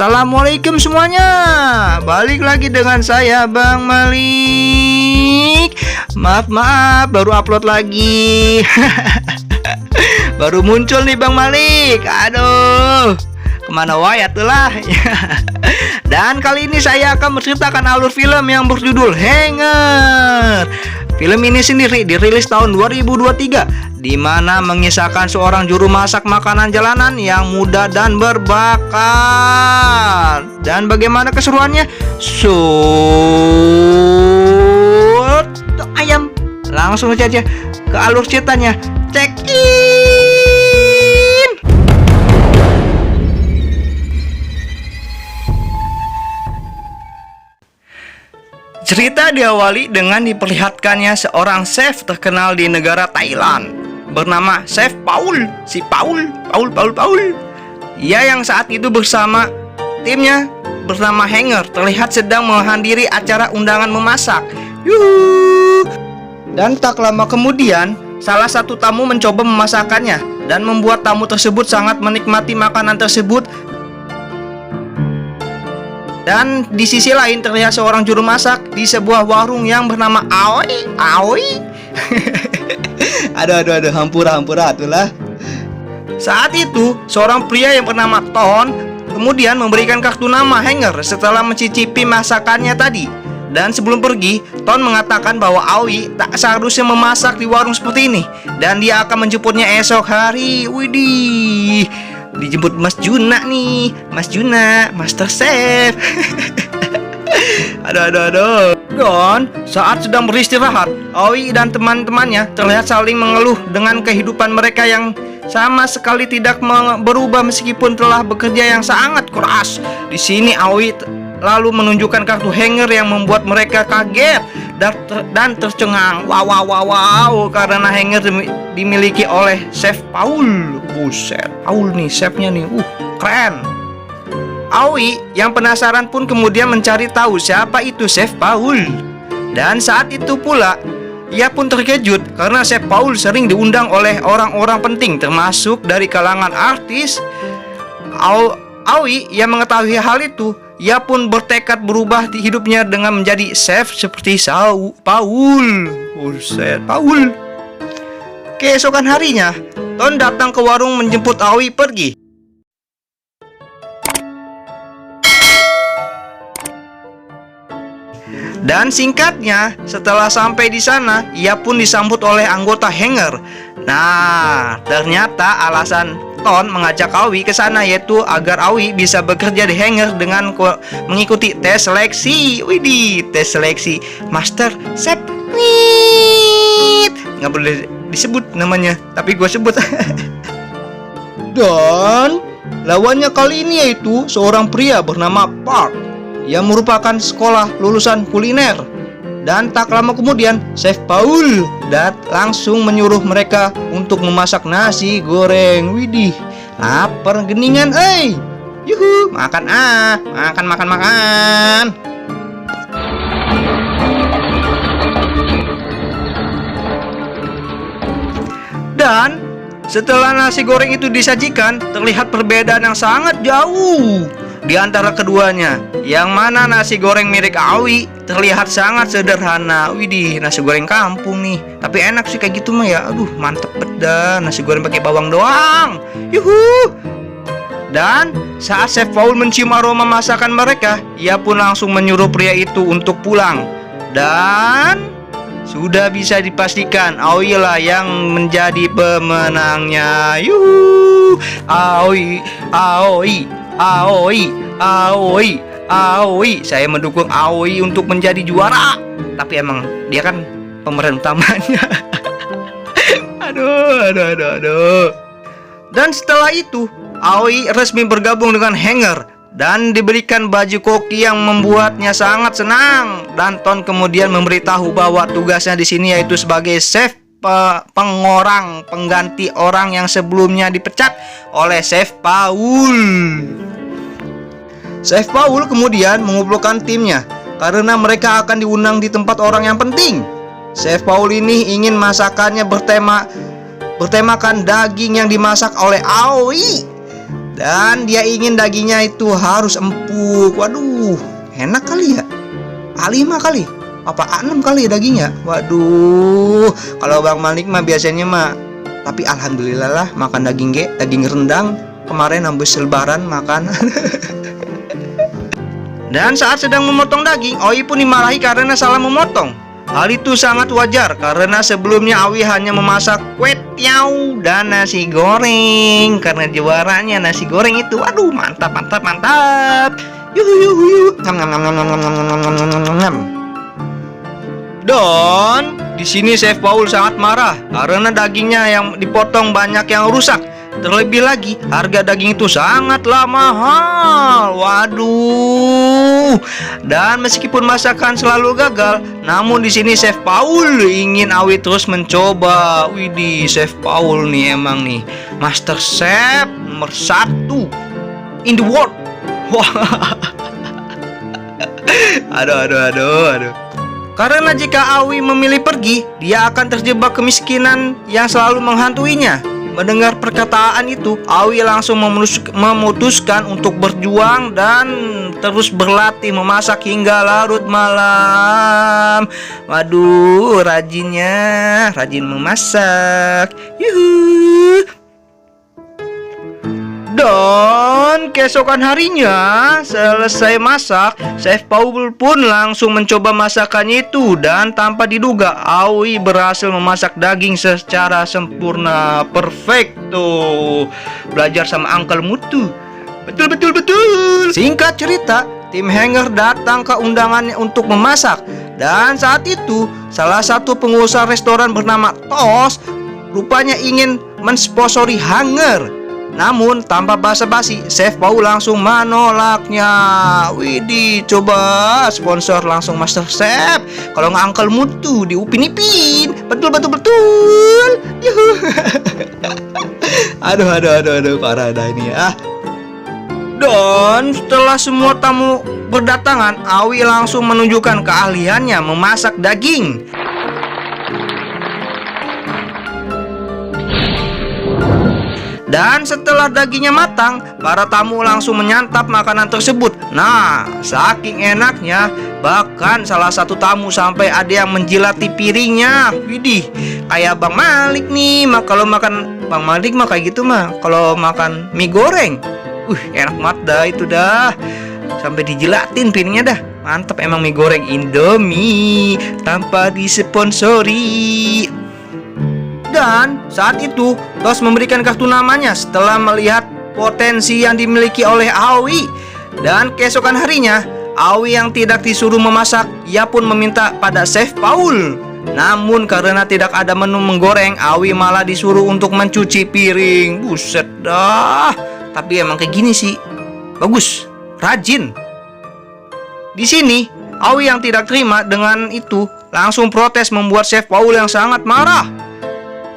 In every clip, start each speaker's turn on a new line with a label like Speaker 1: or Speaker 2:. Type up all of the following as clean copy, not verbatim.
Speaker 1: Assalamualaikum semuanya. Balik lagi dengan saya Bang Malik. Maaf baru upload lagi. Baru muncul nih Bang Malik. Aduh, kemana wae atulah. Dan kali ini saya akan menceritakan alur film yang berjudul Hanger. Film ini sendiri dirilis tahun 2023, di mana mengisahkan seorang juru masak makanan jalanan yang muda dan berbakat. Dan bagaimana keseruannya? Ayam. Langsung saja ke alur ceritanya. Check in. Cerita diawali dengan diperlihatkannya seorang chef terkenal di negara Thailand bernama Chef Paul. Paul. Ia yang saat itu bersama timnya bernama Hanger terlihat sedang menghadiri acara undangan memasak. Yuhu. Dan tak lama kemudian, salah satu tamu mencoba memasakkannya dan membuat tamu tersebut sangat menikmati makanan tersebut. Dan di sisi lain terlihat seorang juru masak di sebuah warung yang bernama Aoi. Aduh, hampura itulah. Saat itu, seorang pria yang bernama Ton kemudian memberikan kartu nama Hanger setelah mencicipi masakannya tadi. Dan sebelum pergi, Ton mengatakan bahwa Aoi tak seharusnya memasak di warung seperti ini dan dia akan menjemputnya esok hari. Widih, dijemput Mas Juna nih, Mas Juna, Master Chef. Aduh. Dan saat sedang beristirahat, Aoi dan teman-temannya terlihat saling mengeluh dengan kehidupan mereka yang sama sekali tidak berubah meskipun telah bekerja yang sangat keras. Di sini Aoi lalu menunjukkan kartu Hanger yang membuat mereka kaget dan tercengang. Wow, karena Hanger dimiliki oleh Chef Paul. Buset, Paul nih chefnya nih, keren. Aoi yang penasaran pun kemudian mencari tahu siapa itu Chef Paul. Dan saat itu pula ia pun terkejut karena Chef Paul sering diundang oleh orang-orang penting termasuk dari kalangan artis. Aoi yang mengetahui hal itu, ia pun bertekad berubah di hidupnya dengan menjadi chef seperti Paul. Buset, Paul. Keesokan harinya, Ton datang ke warung menjemput Aoi pergi. Dan singkatnya, setelah sampai di sana, ia pun disambut oleh anggota Hanger. Nah, ternyata alasan Ton mengajak Aoi ke sana yaitu agar Aoi bisa bekerja di Hanger dengan mengikuti tes seleksi. Widih, tes seleksi Master Chef. Nggak boleh disebut namanya, tapi gue sebut. Dan lawannya kali ini yaitu seorang pria bernama Park yang merupakan sekolah lulusan kuliner. Dan tak lama kemudian Chef Paul langsung menyuruh mereka untuk memasak nasi goreng. Widih, lapar geningan, yuhu, makan. Dan setelah nasi goreng itu disajikan, terlihat perbedaan yang sangat jauh di antara keduanya, yang mana nasi goreng milik Aoi terlihat sangat sederhana. Widih, nasi goreng kampung nih, tapi enak sih kayak gitu mah ya. Aduh, mantep beda, nasi goreng pakai bawang doang. Yuhu. Dan saat Chef Paul mencium aroma masakan mereka, ia pun langsung menyuruh pria itu untuk pulang. Dan sudah bisa dipastikan Aoi lah yang menjadi pemenangnya. Yuhu. Aoi. Saya mendukung Aoi untuk menjadi juara. Tapi emang dia kan pemeran utamanya. Aduh. Dan setelah itu, Aoi resmi bergabung dengan Hanger dan diberikan baju koki yang membuatnya sangat senang. Dan Ton kemudian memberitahu bahwa tugasnya di sini yaitu sebagai chef pengganti orang yang sebelumnya dipecat oleh Chef Paul. Chef Paul kemudian mengumpulkan timnya karena mereka akan diundang di tempat orang yang penting. Chef Paul ini ingin masakannya bertemakan daging yang dimasak oleh Aoi. Dan dia ingin dagingnya itu harus empuk. Waduh, enak kali ya? A5 kali? Apa A6 kali dagingnya? Waduh, kalau Bang Malik mah biasanya mah. Tapi alhamdulillah lah makan daging rendang. Kemarin habis lebaran makan. Dan saat sedang memotong daging, Awi pun dimarahi karena salah memotong. Hal itu sangat wajar karena sebelumnya Awi hanya memasak kue tiaw dan nasi goreng. Karena juaranya nasi goreng itu, aduh mantap. Yuhu yuhu yuhu. Dan di sini Chef Paul sangat marah karena dagingnya yang dipotong banyak yang rusak. Terlebih lagi, harga daging itu sangatlah mahal. Waduh. Dan meskipun masakan selalu gagal, namun di sini Chef Paul ingin Awi terus mencoba. Widih, Chef Paul nih emang nih Master Chef nomor 1 in the world. Wah. Aduh. Karena jika Awi memilih pergi, dia akan terjebak kemiskinan yang selalu menghantuinya. Mendengar perkataan itu, Awi langsung memutuskan untuk berjuang dan terus berlatih memasak hingga larut malam. Waduh, rajin memasak. Yuhu. Dan keesokan harinya selesai masak, Chef Paul pun langsung mencoba masakannya itu. Dan tanpa diduga, Awi berhasil memasak daging secara sempurna, perfecto. Belajar sama Uncle Mutu. Betul. Singkat cerita, tim Hanger datang ke undangannya untuk memasak. Dan saat itu, salah satu pengusaha restoran bernama Tos rupanya ingin mensponsori Hanger. Namun tanpa basa-basi, Chef Paul langsung menolaknya. Widih, coba sponsor langsung Master Chef. Kalau nggak Uncle Mutu diupin-ipin. Betul. Yuhu. Aduh, parah dah ini ya. Dan setelah semua tamu berdatangan, Awi langsung menunjukkan keahliannya memasak daging. Dan setelah dagingnya matang, para tamu langsung menyantap makanan tersebut. Nah, saking enaknya, bahkan salah satu tamu sampai ada yang menjilati piringnya. Widih, kayak Bang Malik nih. Kalau makan Bang Malik mah kayak gitu mah. Kalau makan mie goreng, enak banget dah itu dah. Sampai dijilatin piringnya dah. Mantap emang mie goreng Indomie tanpa disponsori. Dan saat itu Tos memberikan kartu namanya setelah melihat potensi yang dimiliki oleh Awi. Dan keesokan harinya, Awi yang tidak disuruh memasak, ia pun meminta pada Chef Paul. Namun karena tidak ada menu menggoreng, Awi malah disuruh untuk mencuci piring. Buset dah. Tapi emang kayak gini sih, bagus, rajin. Di sini Awi yang tidak terima dengan itu langsung protes, membuat Chef Paul yang sangat marah.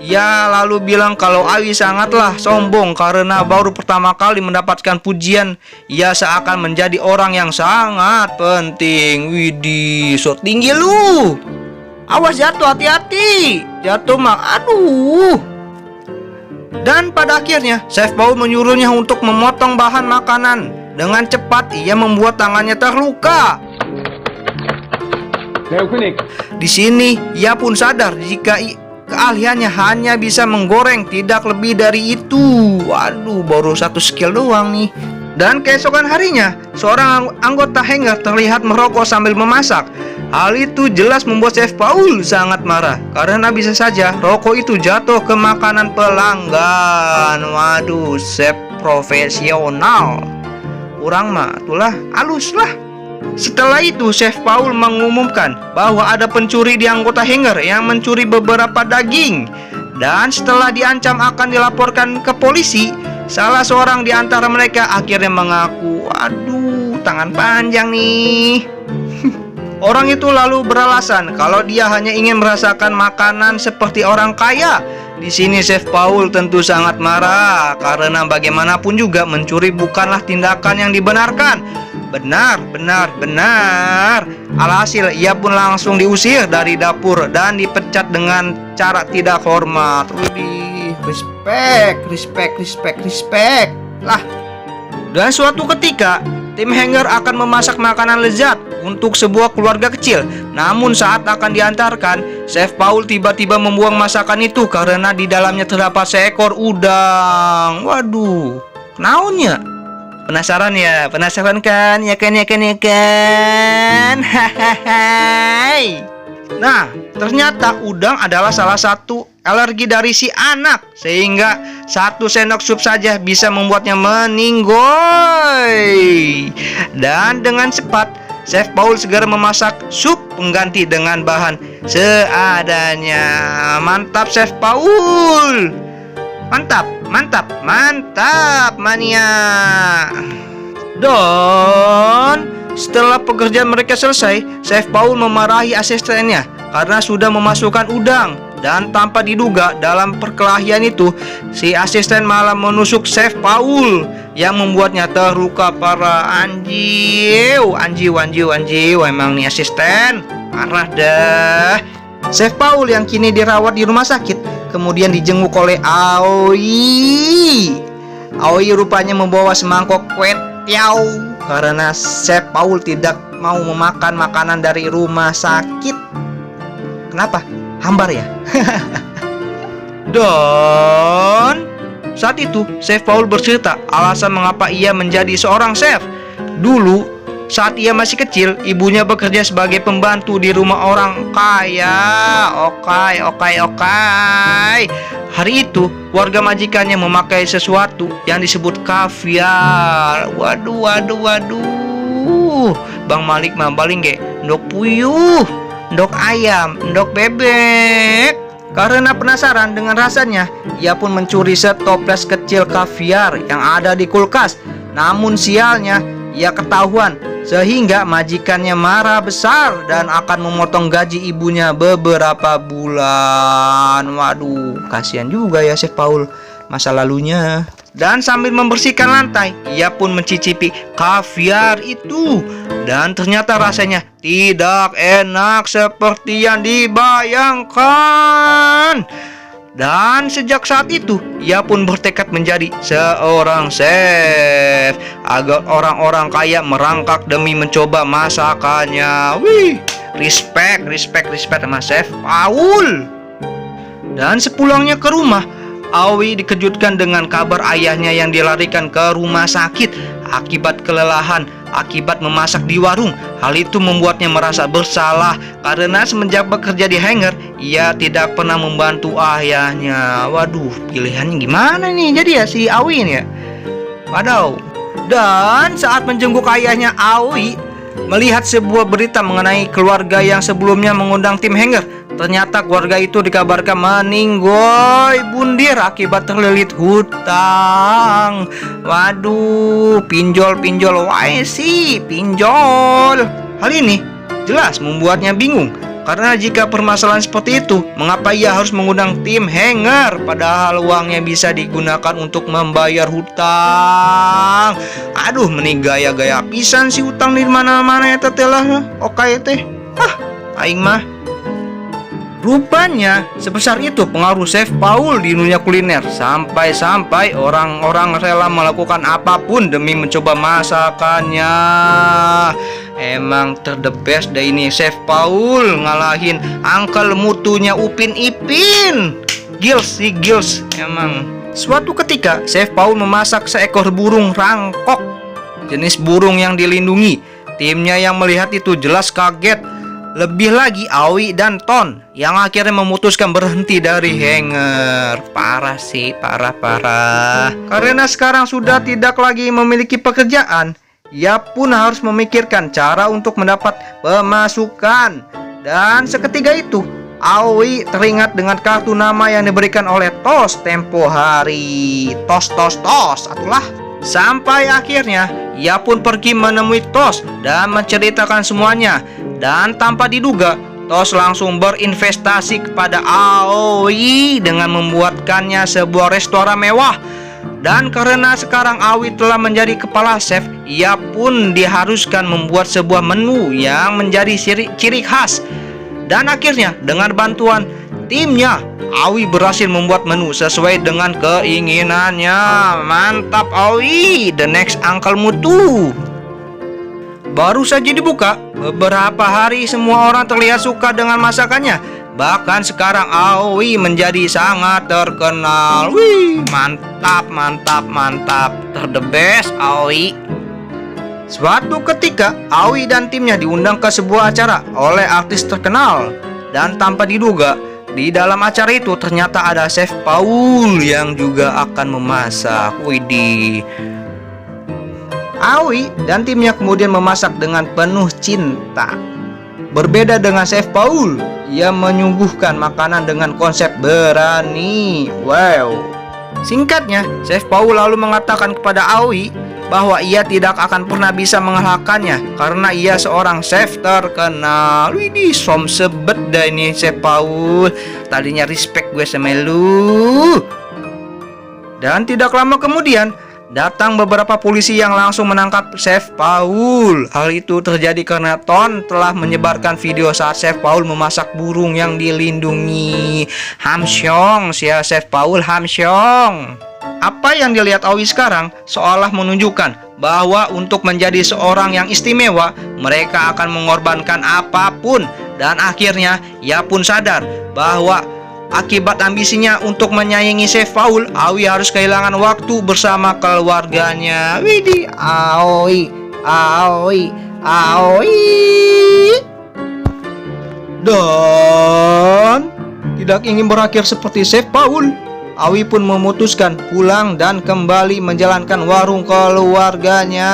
Speaker 1: Ia lalu bilang kalau Awi sangatlah sombong karena baru pertama kali mendapatkan pujian. Ia seakan menjadi orang yang sangat penting. Widih, so tinggi lu. Awas jatuh, hati-hati. Jatuh mah, aduh. Dan pada akhirnya Chef Paul menyuruhnya untuk memotong bahan makanan. Dengan cepat ia membuat tangannya terluka. Di sini ia pun sadar jika keahliannya hanya bisa menggoreng, tidak lebih dari itu. Waduh, baru satu skill doang nih. Dan keesokan harinya, seorang anggota Hanger terlihat merokok sambil memasak. Hal itu jelas membuat Chef Paul sangat marah karena bisa saja rokok itu jatuh ke makanan pelanggan. Waduh, chef profesional. Kurang mah, itulah halus lah. Setelah itu, Chef Paul mengumumkan bahwa ada pencuri di anggota Hanger yang mencuri beberapa daging. Dan setelah diancam akan dilaporkan ke polisi, salah seorang di antara mereka akhirnya mengaku. Aduh, tangan panjang nih. Orang itu lalu beralasan kalau dia hanya ingin merasakan makanan seperti orang kaya. Di sini Chef Paul tentu sangat marah karena bagaimanapun juga mencuri bukanlah tindakan yang dibenarkan. Benar. Alhasil ia pun langsung diusir dari dapur dan dipecat dengan cara tidak hormat. Widih, respect. Lah, Dan suatu ketika, tim Hanger akan memasak makanan lezat untuk sebuah keluarga kecil. Namun saat akan diantarkan, Chef Paul tiba-tiba membuang masakan itu karena di dalamnya terdapat seekor udang. Waduh, naonnya? Penasaran ya? Penasaran kan? Ya kan, ya kan, ya kan? Hahaha. Nah, ternyata udang adalah salah satu alergi dari si anak, sehingga 1 sendok sup saja bisa membuatnya meninggoy. Dan dengan cepat, Chef Paul segera memasak sup pengganti dengan bahan seadanya. Mantap Chef Paul. Mantap, mantap, mantap mania. Dan setelah pekerjaan mereka selesai, Chef Paul memarahi asistennya karena sudah memasukkan udang. Dan tanpa diduga dalam perkelahian itu, si asisten malah menusuk Chef Paul yang membuatnya terluka parah. Anjiu, emang nih asisten parah dah. Chef Paul yang kini dirawat di rumah sakit kemudian dijenguk oleh Aoi. Aoi rupanya membawa semangkok kue tiao karena Chef Paul tidak mau memakan makanan dari rumah sakit. Kenapa? Hambar ya? Dan saat itu Chef Paul bercerita alasan mengapa ia menjadi seorang chef. Dulu saat ia masih kecil, ibunya bekerja sebagai pembantu di rumah orang kaya. Okai. Hari itu warga majikannya memakai sesuatu yang disebut kaviar. Waduh. Bang Malik mah paling ge ndok puyuh, ndok ayam, ndok bebek. Karena penasaran dengan rasanya, ia pun mencuri setoples kecil kaviar yang ada di kulkas. Namun sialnya, ia ketahuan sehingga majikannya marah besar dan akan memotong gaji ibunya beberapa bulan. Waduh, kasihan juga ya Chef Paul masa lalunya. Dan sambil membersihkan lantai, ia pun mencicipi kaviar itu. Dan ternyata rasanya tidak enak seperti yang dibayangkan. Dan sejak saat itu, ia pun bertekad menjadi seorang chef agar orang-orang kaya merangkak demi mencoba masakannya. Wih, respect sama Chef Paul. Dan sepulangnya ke rumah, Aoi dikejutkan dengan kabar ayahnya yang dilarikan ke rumah sakit akibat kelelahan akibat memasak di warung. Hal itu membuatnya merasa bersalah karena semenjak bekerja di Hanger, ia tidak pernah membantu ayahnya. Waduh, pilihannya gimana nih jadi ya si Aoi ini ya? Waduh. Dan saat menjenguk ayahnya, Aoi melihat sebuah berita mengenai keluarga yang sebelumnya mengundang tim Hanger. Ternyata keluarga itu dikabarkan meninggoy bundir akibat terlilit hutang. Waduh, pinjol wae sih, pinjol. Hal ini jelas membuatnya bingung. Karena jika permasalahan seperti itu, mengapa ia harus mengundang tim Hanger padahal uangnya bisa digunakan untuk membayar hutang. Aduh, meni gaya-gaya pisan si hutang di mana-mana ya teh lah. Oke teh. Aing mah. Rupanya sebesar itu pengaruh Chef Paul di dunia kuliner sampai orang-orang rela melakukan apapun demi mencoba masakannya. Emang the best deh ini Chef Paul, ngalahin Uncle mutunya Upin Ipin. Gils emang. Suatu ketika Chef Paul memasak seekor burung rangkok, jenis burung yang dilindungi. Timnya yang melihat itu jelas kaget. Lebih lagi Aoi dan Ton yang akhirnya memutuskan berhenti dari Hanger. Parah sih, parah. Karena sekarang sudah tidak lagi memiliki pekerjaan, ia pun harus memikirkan cara untuk mendapat pemasukan. Dan seketika itu Aoi teringat dengan kartu nama yang diberikan oleh Tos tempo hari. Tos atulah. Sampai akhirnya ia pun pergi menemui Tos dan menceritakan semuanya. Dan tanpa diduga, Tos langsung berinvestasi kepada Aoi dengan membuatkannya sebuah restoran mewah. Dan karena sekarang Aoi telah menjadi kepala chef, ia pun diharuskan membuat sebuah menu yang menjadi ciri khas. Dan akhirnya dengan bantuan timnya. Awi berhasil membuat menu sesuai dengan keinginannya. Mantap Awi, the next Uncle Mutu. Baru saja dibuka, beberapa hari semua orang terlihat suka dengan masakannya. Bahkan sekarang Awi menjadi sangat terkenal. Wih, mantap, mantap, mantap. The best Awi. Suatu ketika, Awi dan timnya diundang ke sebuah acara oleh artis terkenal. Dan tanpa diduga, di dalam acara itu ternyata ada Chef Paul yang juga akan memasak. Widih. Awi dan timnya kemudian memasak dengan penuh cinta. Berbeda dengan Chef Paul, ia menyuguhkan makanan dengan konsep berani. Wow. Singkatnya, Chef Paul lalu mengatakan kepada Awi bahwa ia tidak akan pernah bisa mengalahkannya karena ia seorang chef terkenal. Widih, som sebet dah ini Chef Paul. Tadinya respect gue sama lu. Dan tidak lama kemudian datang beberapa polisi yang langsung menangkap Chef Paul. Hal itu terjadi karena Ton telah menyebarkan video saat Chef Paul memasak burung yang dilindungi. Hamsyong, si Chef Paul Hamsyong. Apa yang dilihat Awi sekarang seolah menunjukkan bahwa untuk menjadi seorang yang istimewa, mereka akan mengorbankan apapun. Dan akhirnya ia pun sadar bahwa akibat ambisinya untuk menyayangi Chef Paul, Awi harus kehilangan waktu bersama keluarganya. Widih, Awi, Awi, Awi. Dan tidak ingin berakhir seperti Chef Paul, Awi pun memutuskan pulang dan kembali menjalankan warung keluarganya.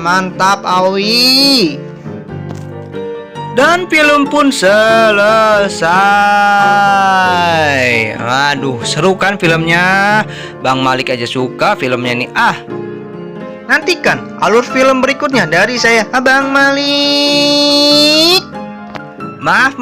Speaker 1: Mantap Awi. Dan film pun selesai. Aduh, seru kan filmnya? Bang Malik aja suka filmnya nih. Nantikan alur film berikutnya dari saya, Abang Malik. Maaf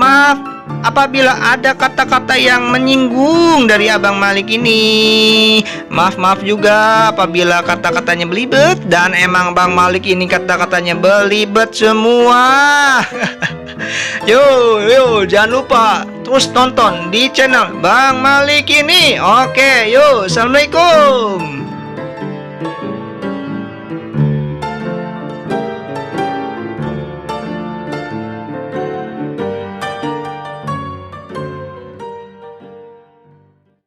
Speaker 1: apabila ada kata-kata yang menyinggung dari Abang Malik ini. Maaf juga apabila kata-katanya belibet. Dan emang Bang Malik ini kata-katanya belibet semua. Yo, jangan lupa terus tonton di channel Bang Malik ini. Oke, yo, assalamualaikum.